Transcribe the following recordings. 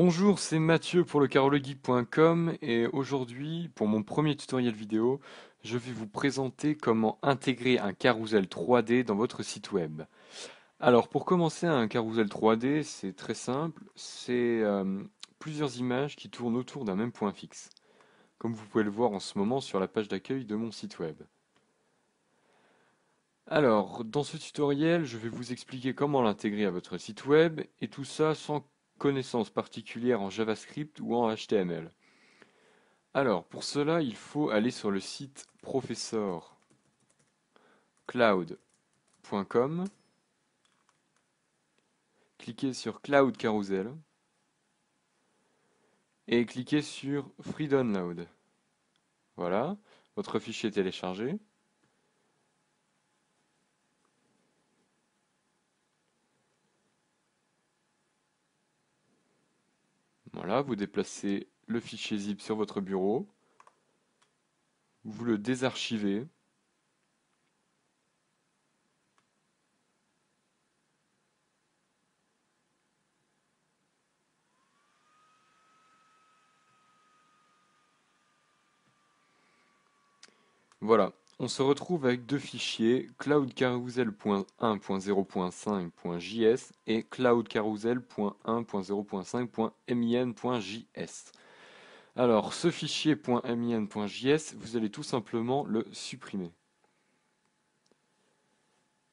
Bonjour, c'est Mathieu pour le carologeek.com et aujourd'hui, pour mon premier tutoriel vidéo, je vais vous présenter comment intégrer un carrousel 3D dans votre site web. Alors, pour commencer, un carrousel 3D, c'est très simple, c'est plusieurs images qui tournent autour d'un même point fixe, comme vous pouvez le voir en ce moment sur la page d'accueil de mon site web. Alors, dans ce tutoriel, je vais vous expliquer comment l'intégrer à votre site web et tout ça sans connaissance particulière en JavaScript ou en HTML. Alors, pour cela, il faut aller sur le site professorcloud.com, cliquer sur Cloud Carousel et cliquer sur Free Download. Voilà, votre fichier est téléchargé. Voilà, vous déplacez le fichier zip sur votre bureau, vous le désarchivez. Voilà, on se retrouve avec deux fichiers, cloudcarousel.1.0.5.js et cloudcarousel.1.0.5.min.js. Alors, ce fichier .min.js, vous allez tout simplement le supprimer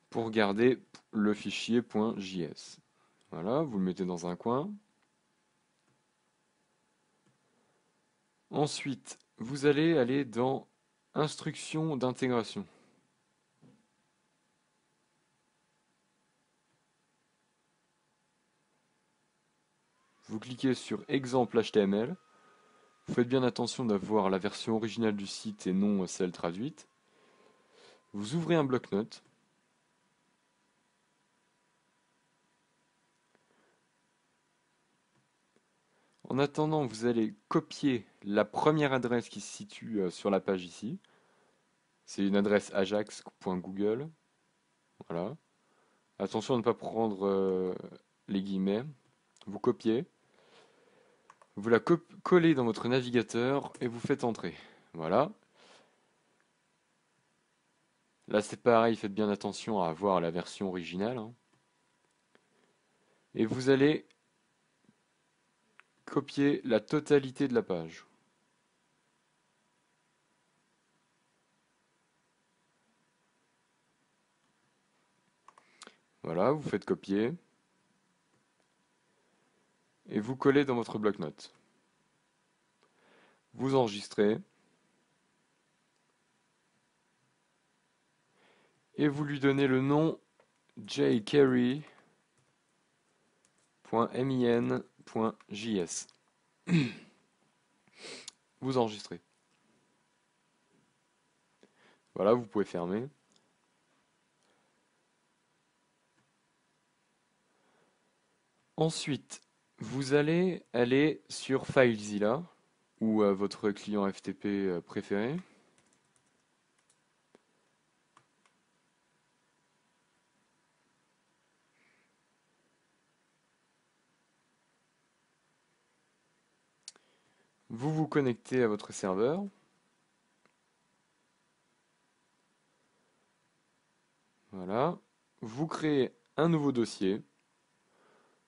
pour garder le fichier .js. Voilà, vous le mettez dans un coin. Ensuite, vous allez aller dans Instructions d'intégration. Vous cliquez sur Exemple HTML. Vous faites bien attention d'avoir la version originale du site et non celle traduite. Vous ouvrez un bloc-notes. En attendant, vous allez copier la première adresse qui se situe sur la page ici. C'est une adresse ajax.google. Voilà. Attention à ne pas prendre les guillemets. Vous copiez. Vous la collez dans votre navigateur et vous faites entrer. Voilà. Là c'est pareil, faites bien attention à avoir la version originale, hein. Et vous allez copier la totalité de la page. Voilà, vous faites copier. Et vous collez dans votre bloc-notes. Vous enregistrez. Et vous lui donnez le nom jquery.min.js. Vous enregistrez. Voilà, vous pouvez fermer. Ensuite, vous allez aller sur FileZilla ou votre client FTP préféré. Vous vous connectez à votre serveur. Voilà. Vous créez un nouveau dossier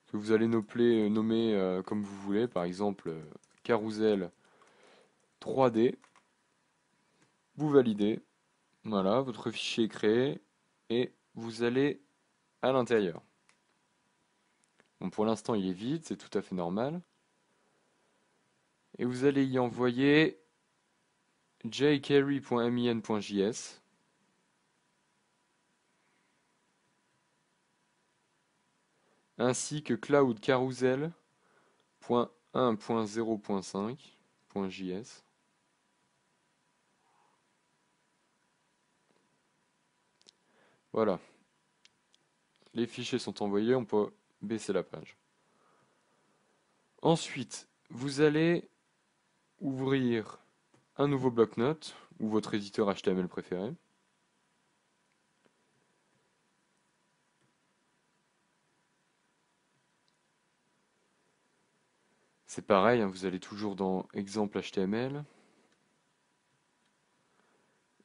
que vous allez nommer comme vous voulez, par exemple carousel 3D. Vous validez. Voilà, votre fichier est créé et vous allez à l'intérieur. Bon, pour l'instant, il est vide, c'est tout à fait normal. Et vous allez y envoyer jquery.min.js. Ainsi que cloudcarousel.1.0.5.js. Voilà, les fichiers sont envoyés, on peut baisser la page. Ensuite, vous allez ouvrir un nouveau bloc-notes ou votre éditeur HTML préféré. C'est pareil, hein, vous allez toujours dans exemple HTML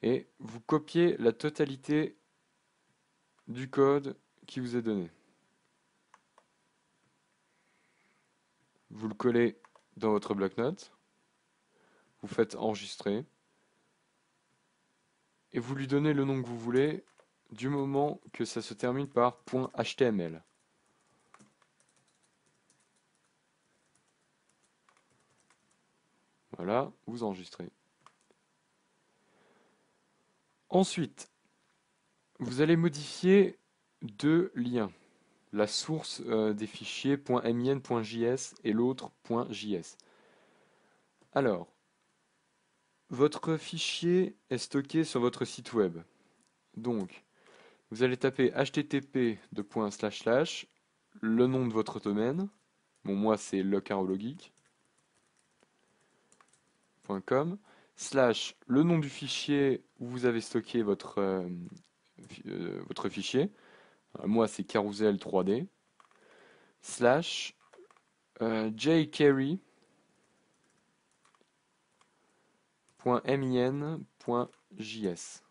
et vous copiez la totalité du code qui vous est donné. Vous le collez dans votre bloc-notes, vous faites enregistrer et vous lui donnez le nom que vous voulez du moment que ça se termine par .html. Voilà, vous enregistrez. Ensuite, vous allez modifier deux liens. La source des fichiers .min.js et l'autre .js. Alors, votre fichier est stocké sur votre site web. Donc, vous allez taper http le nom de votre domaine. Bon, moi, c'est lecarologeek.com slash le nom du fichier où vous avez stocké votre fichier. Moi, c'est carousel 3D slash jquery.min.js.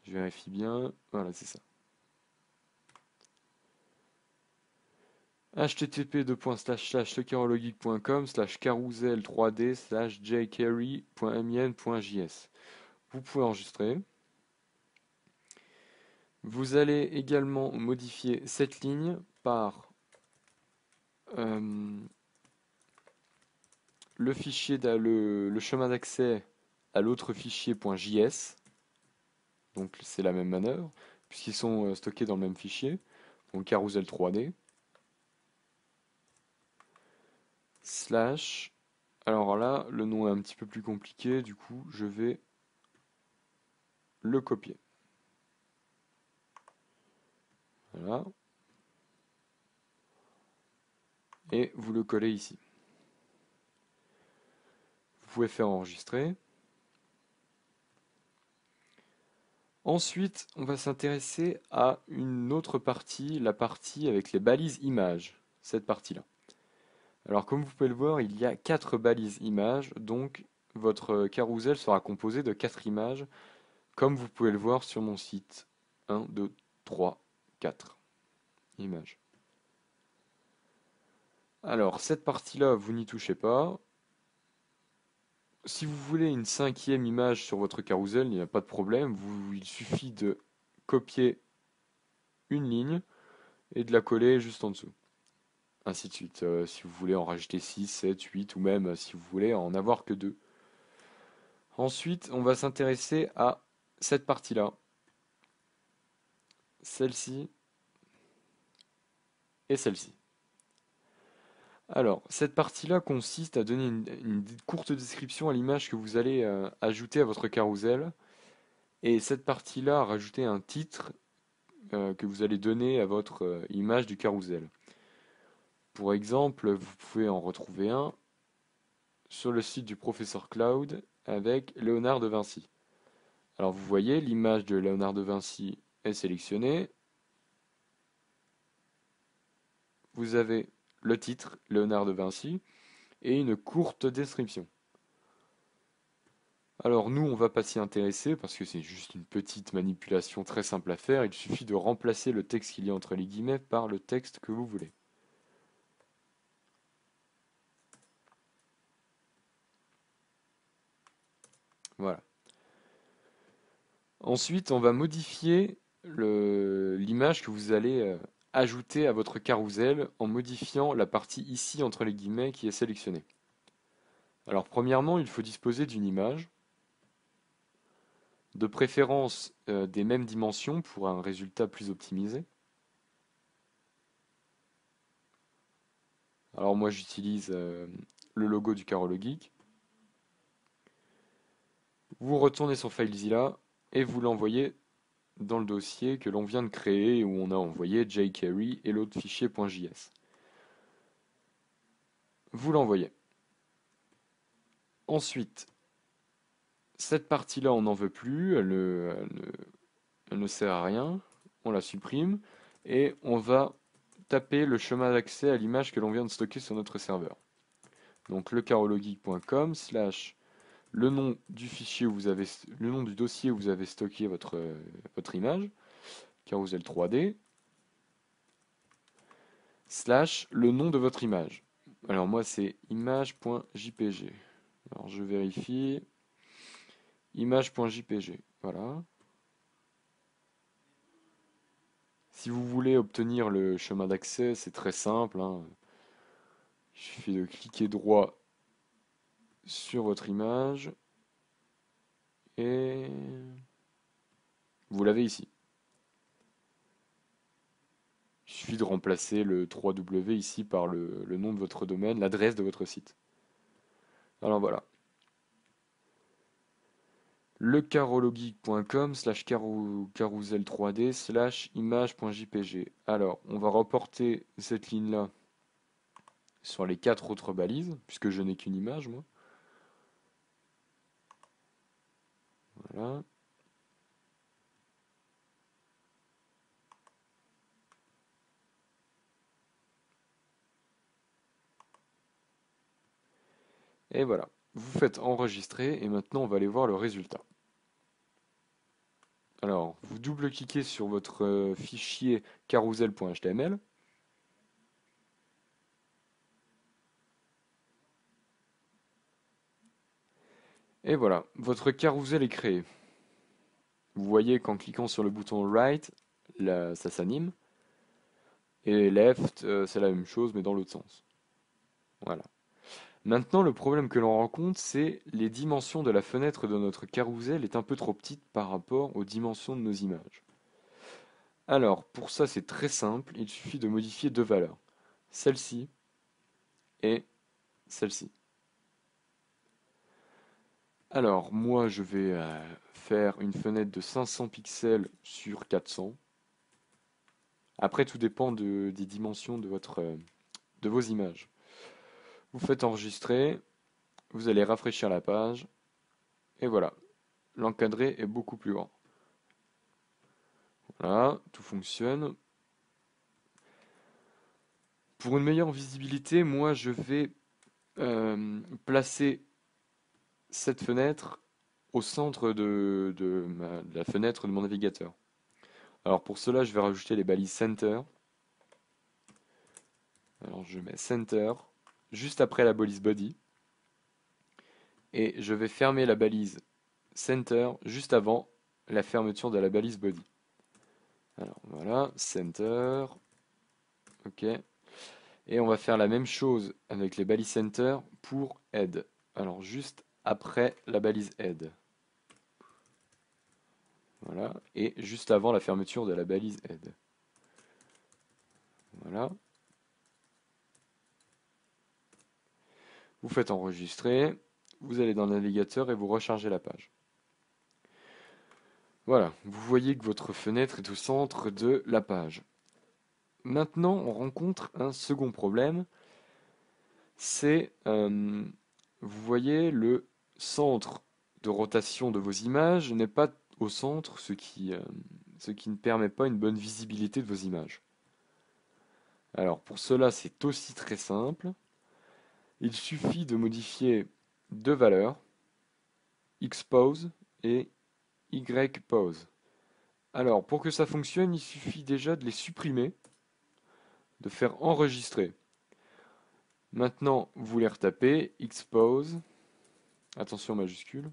Je vérifie bien. Voilà, c'est ça. http://lecarologeek.com carousel 3D jquery.min.js. Vous pouvez enregistrer. Vous allez également modifier cette ligne par euh, le chemin d'accès à l'autre fichier .js. Donc c'est la même manœuvre, puisqu'ils sont stockés dans le même fichier. Donc carousel 3D. Slash. Alors là, le nom est un petit peu plus compliqué, du coup, je vais le copier. Voilà. Et vous le collez ici. Vous pouvez faire enregistrer. Ensuite, on va s'intéresser à une autre partie, la partie avec les balises images. Cette partie-là. Alors, comme vous pouvez le voir, il y a 4 balises images, donc votre carrousel sera composé de 4 images, comme vous pouvez le voir sur mon site. 1, 2, 3, 4 images. Alors, cette partie-là, vous n'y touchez pas. Si vous voulez une 5e image sur votre carrousel, il n'y a pas de problème. Il suffit de copier une ligne et de la coller juste en dessous. Ainsi de suite. Si vous voulez en rajouter 6, 7, 8 ou même si vous voulez en avoir que 2. Ensuite, on va s'intéresser à cette partie-là. Celle-ci et celle-ci. Alors, cette partie-là consiste à donner une courte description à l'image que vous allez ajouter à votre carrousel. Et cette partie-là, rajouter un titre que vous allez donner à votre image du carrousel. Pour exemple, vous pouvez en retrouver un sur le site du professeur Cloud avec Léonard de Vinci. Alors vous voyez, l'image de Léonard de Vinci est sélectionnée. Vous avez le titre, Léonard de Vinci, et une courte description. Alors nous, on va pas s'y intéresser parce que c'est juste une petite manipulation très simple à faire. Il suffit de remplacer le texte qu'il y a entre les guillemets par le texte que vous voulez. Voilà. Ensuite, on va modifier l'image que vous allez ajouter à votre carrousel en modifiant la partie ici entre les guillemets qui est sélectionnée. Alors premièrement, il faut disposer d'une image, de préférence des mêmes dimensions pour un résultat plus optimisé. Alors moi j'utilise le logo du Carolo Geek. Vous retournez sur FileZilla et vous l'envoyez dans le dossier que l'on vient de créer où on a envoyé jQuery et l'autre fichier .js. Vous l'envoyez. Ensuite, cette partie-là, on n'en veut plus, elle ne sert à rien, on la supprime, et on va taper le chemin d'accès à l'image que l'on vient de stocker sur notre serveur. Donc lecarologic.com slash le nom du fichier où vous avez le nom du dossier où vous avez stocké votre image, carousel 3D, slash le nom de votre image. Alors moi c'est image.jpg. Alors je vérifie. Image.jpg. Voilà. Si vous voulez obtenir le chemin d'accès, c'est très simple, hein. Il suffit de cliquer droit sur votre image et vous l'avez ici. Il suffit de remplacer le 3W ici par le nom de votre domaine, l'adresse de votre site. Alors voilà. Lecarologeek.com slash carousel 3D slash image.jpg. Alors, on va reporter cette ligne-là sur les 4 autres balises, puisque je n'ai qu'une image, moi. Voilà. Et voilà. Vous faites enregistrer et maintenant on va aller voir le résultat. Alors, vous double-cliquez sur votre fichier carousel.html. Et voilà, votre carousel est créé. Vous voyez qu'en cliquant sur le bouton Right, là, ça s'anime. Et Left, c'est la même chose, mais dans l'autre sens. Voilà. Maintenant, le problème que l'on rencontre, c'est les dimensions de la fenêtre de notre carousel est un peu trop petite par rapport aux dimensions de nos images. Alors, pour ça, c'est très simple, il suffit de modifier deux valeurs. Celle-ci et celle-ci. Alors, moi, je vais faire une fenêtre de 500 pixels sur 400. Après, tout dépend des dimensions de vos images. Vous faites enregistrer, vous allez rafraîchir la page, et voilà, l'encadré est beaucoup plus grand. Voilà, tout fonctionne. Pour une meilleure visibilité, moi, je vais placer cette fenêtre au centre de la fenêtre de mon navigateur. Alors pour cela, je vais rajouter les balises center. Alors je mets center juste après la balise body. Et je vais fermer la balise center juste avant la fermeture de la balise body. Alors voilà, center. Ok. Et on va faire la même chose avec les balises center pour head. Alors juste après la balise head. Voilà. Et juste avant la fermeture de la balise head. Voilà. Vous faites enregistrer. Vous allez dans le navigateur et vous rechargez la page. Voilà, vous voyez que votre fenêtre est au centre de la page. Maintenant, on rencontre un second problème, c'est, vous voyez, le centre de rotation de vos images n'est pas au centre, ce qui ne permet pas une bonne visibilité de vos images. Alors pour cela, c'est aussi très simple. Il suffit de modifier deux valeurs, xpose et ypose. Alors pour que ça fonctionne, il suffit déjà de les supprimer, de faire enregistrer. Maintenant, vous les retapez, xpose, attention majuscule,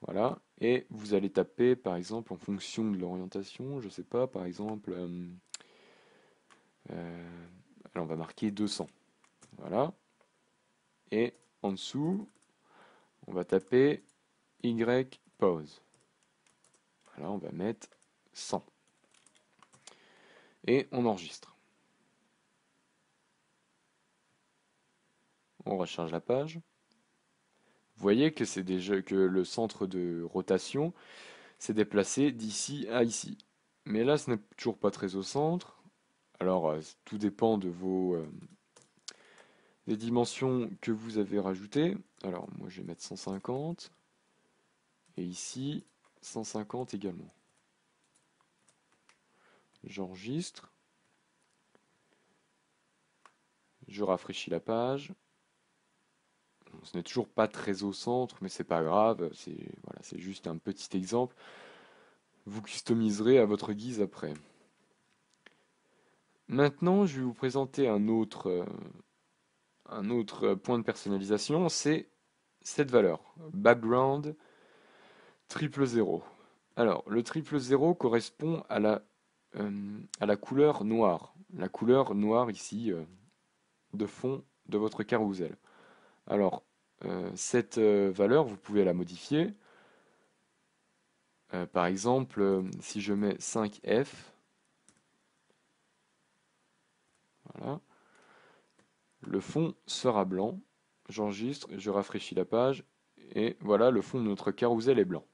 voilà, et vous allez taper par exemple en fonction de l'orientation, je sais pas, par exemple, alors on va marquer 200, voilà, et en dessous, on va taper ypose, voilà, on va mettre 100, et on enregistre. On recharge la page. Vous voyez que c'est déjà que le centre de rotation s'est déplacé d'ici à ici. Mais là, ce n'est toujours pas très au centre. Alors, tout dépend de des dimensions que vous avez rajoutées. Alors, moi, je vais mettre 150. Et ici, 150 également. J'enregistre. Je rafraîchis la page. Ce n'est toujours pas très au centre, mais c'est pas grave. C'est voilà, c'est juste un petit exemple. Vous customiserez à votre guise après. Maintenant, je vais vous présenter un autre point de personnalisation, c'est cette valeur. Background triple zéro. Alors, le triple zéro correspond à la couleur noire. La couleur noire ici de fond de votre carrousel. Alors, cette valeur, vous pouvez la modifier. Par exemple, si je mets 5F, voilà, le fond sera blanc. J'enregistre, je rafraîchis la page, et voilà, le fond de notre carrousel est blanc.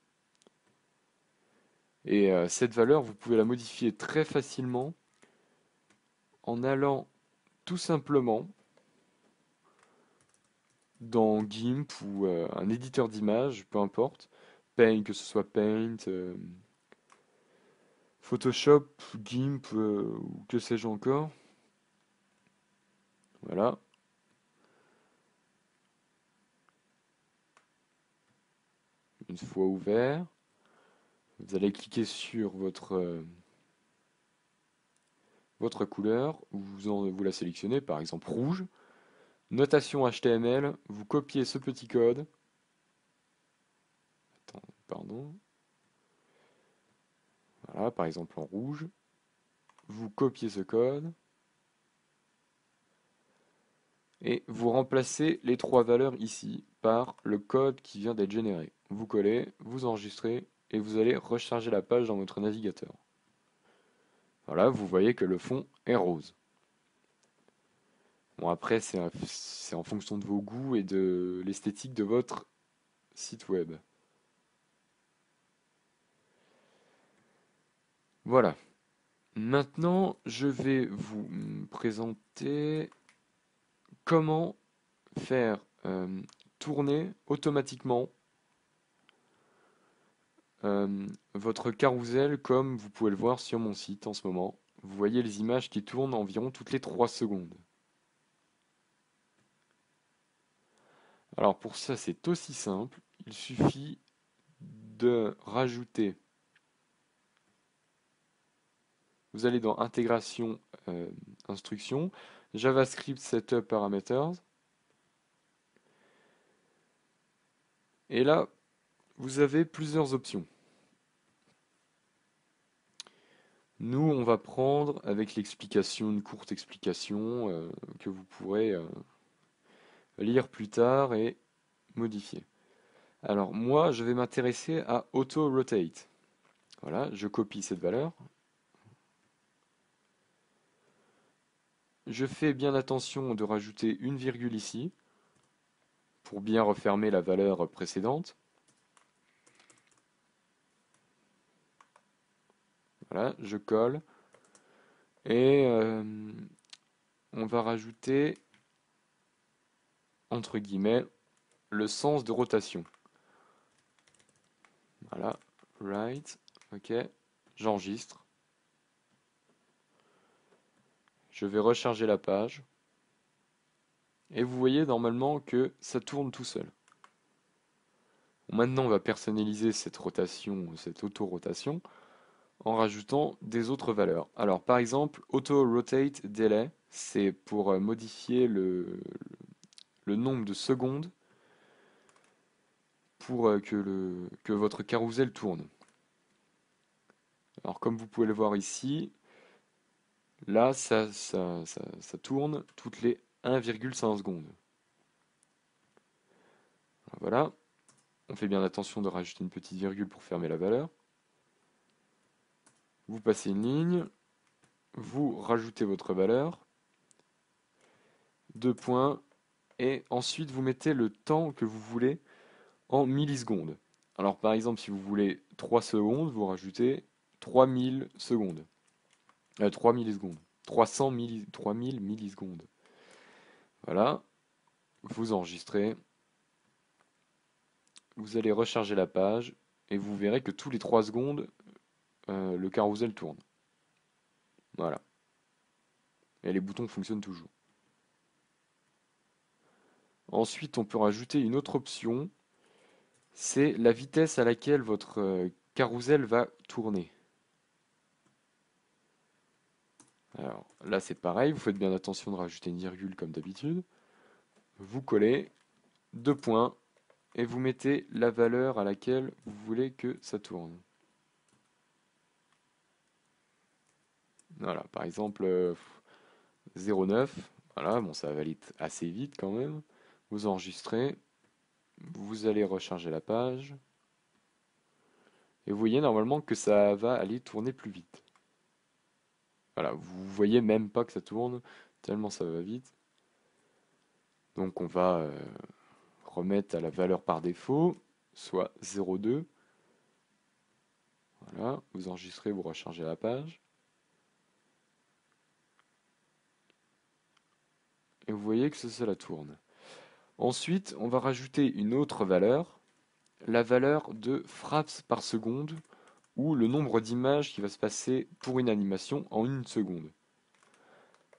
Et cette valeur, vous pouvez la modifier très facilement en allant tout simplement dans GIMP ou un éditeur d'images, peu importe, Paint, que ce soit Paint, Photoshop, GIMP ou que sais-je encore. Voilà. Une fois ouvert, vous allez cliquer sur votre couleur, vous la sélectionnez, par exemple rouge. Notation HTML, vous copiez ce petit code. Attends, pardon. Voilà, par exemple en rouge. Vous copiez ce code. Et vous remplacez les trois valeurs ici par le code qui vient d'être généré. Vous collez, vous enregistrez et vous allez recharger la page dans votre navigateur. Voilà, vous voyez que le fond est rose. Bon, après, c'est en fonction de vos goûts et de l'esthétique de votre site web. Voilà. Maintenant, je vais vous présenter comment faire tourner automatiquement votre carrousel comme vous pouvez le voir sur mon site en ce moment. Vous voyez les images qui tournent environ toutes les 3 secondes. Alors pour ça, c'est aussi simple. Il suffit de rajouter. Vous allez dans Intégration, Instructions, JavaScript Setup Parameters. Et là, vous avez plusieurs options. Nous, on va prendre avec l'explication, une courte explication que vous pourrez lire plus tard et modifier. Alors moi, je vais m'intéresser à Auto Rotate. Voilà, je copie cette valeur. Je fais bien attention de rajouter une virgule ici pour bien refermer la valeur précédente. Voilà, je colle et on va rajouter entre guillemets le sens de rotation. Voilà, right, ok, j'enregistre. Je vais recharger la page. Et vous voyez normalement que ça tourne tout seul. Bon, maintenant, on va personnaliser cette rotation, cette auto-rotation, en rajoutant des autres valeurs. Alors, par exemple, auto-rotate delay, c'est pour modifier le nombre de secondes pour que votre carrousel tourne. Alors, comme vous pouvez le voir ici, là, ça tourne toutes les 1,5 secondes. Voilà, on fait bien attention de rajouter une petite virgule pour fermer la valeur. Vous passez une ligne, vous rajoutez votre valeur, deux points, et ensuite vous mettez le temps que vous voulez en millisecondes. Alors par exemple, si vous voulez 3 secondes, vous rajoutez 3000 secondes. 3 millisecondes. 3000 millisecondes. Voilà, vous enregistrez, vous allez recharger la page, et vous verrez que tous les 3 secondes, le carrousel tourne. Voilà. Et les boutons fonctionnent toujours. Ensuite, on peut rajouter une autre option, c'est la vitesse à laquelle votre carrousel va tourner. Alors là, c'est pareil, vous faites bien attention de rajouter une virgule comme d'habitude. Vous collez 2 points et vous mettez la valeur à laquelle vous voulez que ça tourne. Voilà, par exemple 0,9. Voilà, bon, ça va aller assez vite quand même. Vous enregistrez, vous allez recharger la page. Et vous voyez normalement que ça va aller tourner plus vite. Voilà, vous voyez même pas que ça tourne, tellement ça va vite. Donc on va remettre à la valeur par défaut, soit 0,2. Voilà, vous enregistrez, vous rechargez la page. Et vous voyez que ça la tourne. Ensuite, on va rajouter une autre valeur, la valeur de frames par seconde, ou le nombre d'images qui va se passer pour une animation en une seconde.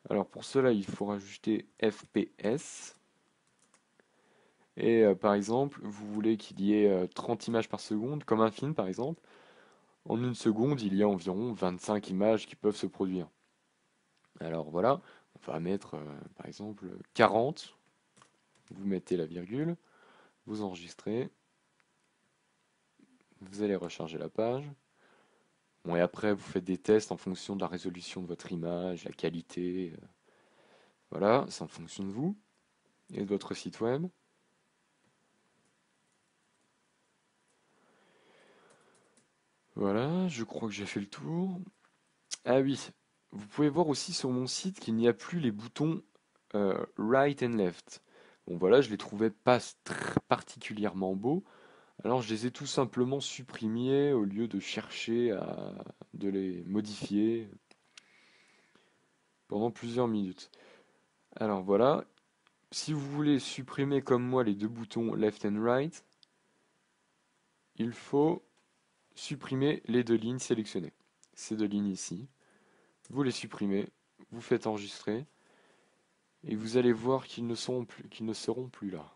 Alors pour cela, il faut rajouter FPS. Et par exemple, vous voulez qu'il y ait 30 images par seconde, comme un film par exemple. En une seconde, il y a environ 25 images qui peuvent se produire. Alors voilà, on va mettre par exemple 40. Vous mettez la virgule, vous enregistrez, vous allez recharger la page. Bon, et après, vous faites des tests en fonction de la résolution de votre image, la qualité. Voilà, c'est en fonction de vous et de votre site web. Voilà, je crois que j'ai fait le tour. Ah oui, vous pouvez voir aussi sur mon site qu'il n'y a plus les boutons right and left. Bon voilà, je les trouvais pas particulièrement beaux, alors je les ai tout simplement supprimés au lieu de chercher à de les modifier pendant plusieurs minutes. Alors voilà, si vous voulez supprimer comme moi les deux boutons left and right, il faut supprimer les deux lignes sélectionnées. Ces deux lignes ici, vous les supprimez, vous faites enregistrer. Et vous allez voir qu'ils ne seront plus là.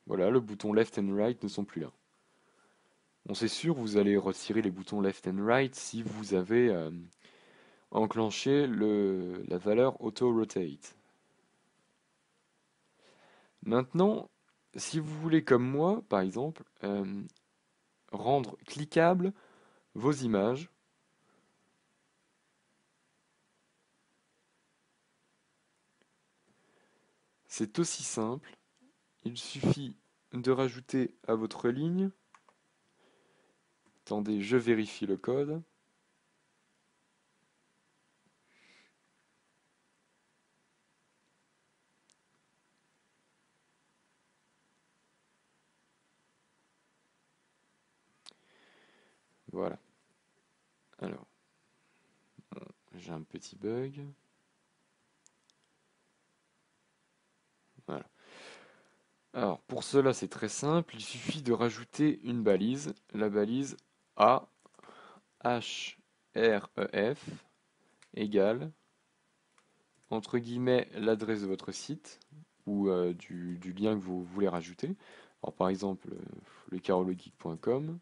Voilà, le bouton left and right ne sont plus là. Bon, c'est sûr, vous allez retirer les boutons left and right si vous avez enclenché la valeur auto rotate. Maintenant, si vous voulez comme moi, par exemple, rendre cliquables vos images, c'est aussi simple. Il suffit de rajouter à votre ligne. Attendez, je vérifie le code. Voilà. Alors, j'ai un petit bug. Voilà. Alors, pour cela, c'est très simple. Il suffit de rajouter une balise. La balise A, H, R, E, F égale, entre guillemets, l'adresse de votre site ou du lien que vous voulez rajouter. Alors, par exemple, lecarologeek.com.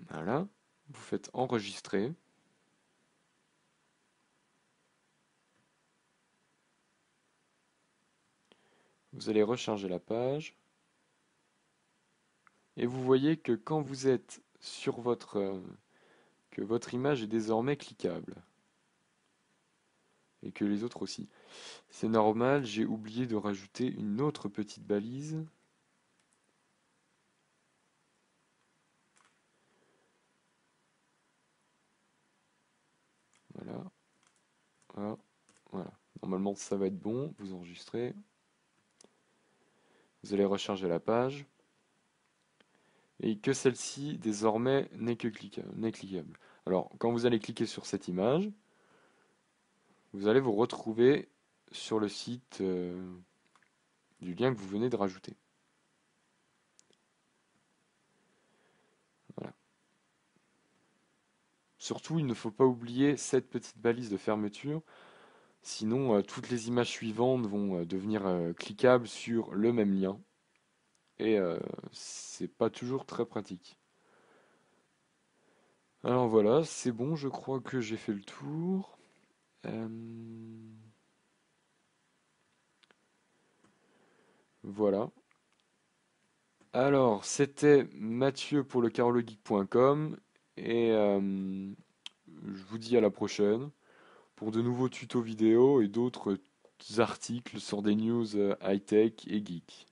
Voilà. Vous faites enregistrer. Vous allez recharger la page. Et vous voyez que quand vous êtes sur que votre image est désormais cliquable. Et que les autres aussi. C'est normal, j'ai oublié de rajouter une autre petite balise. Voilà, voilà, voilà. Normalement, ça va être bon. Vous enregistrez. Vous allez recharger la page. Et que celle-ci, désormais, n'est cliquable. Alors, quand vous allez cliquer sur cette image, vous allez vous retrouver sur le site du lien que vous venez de rajouter. Surtout, il ne faut pas oublier cette petite balise de fermeture, sinon toutes les images suivantes vont devenir cliquables sur le même lien, et c'est pas toujours très pratique. Alors voilà, c'est bon, je crois que j'ai fait le tour. Euh, voilà. Alors, c'était Mathieu pour le carologeek.com et je vous dis à la prochaine pour de nouveaux tutos vidéo et d'autres articles sur des news high-tech et geek.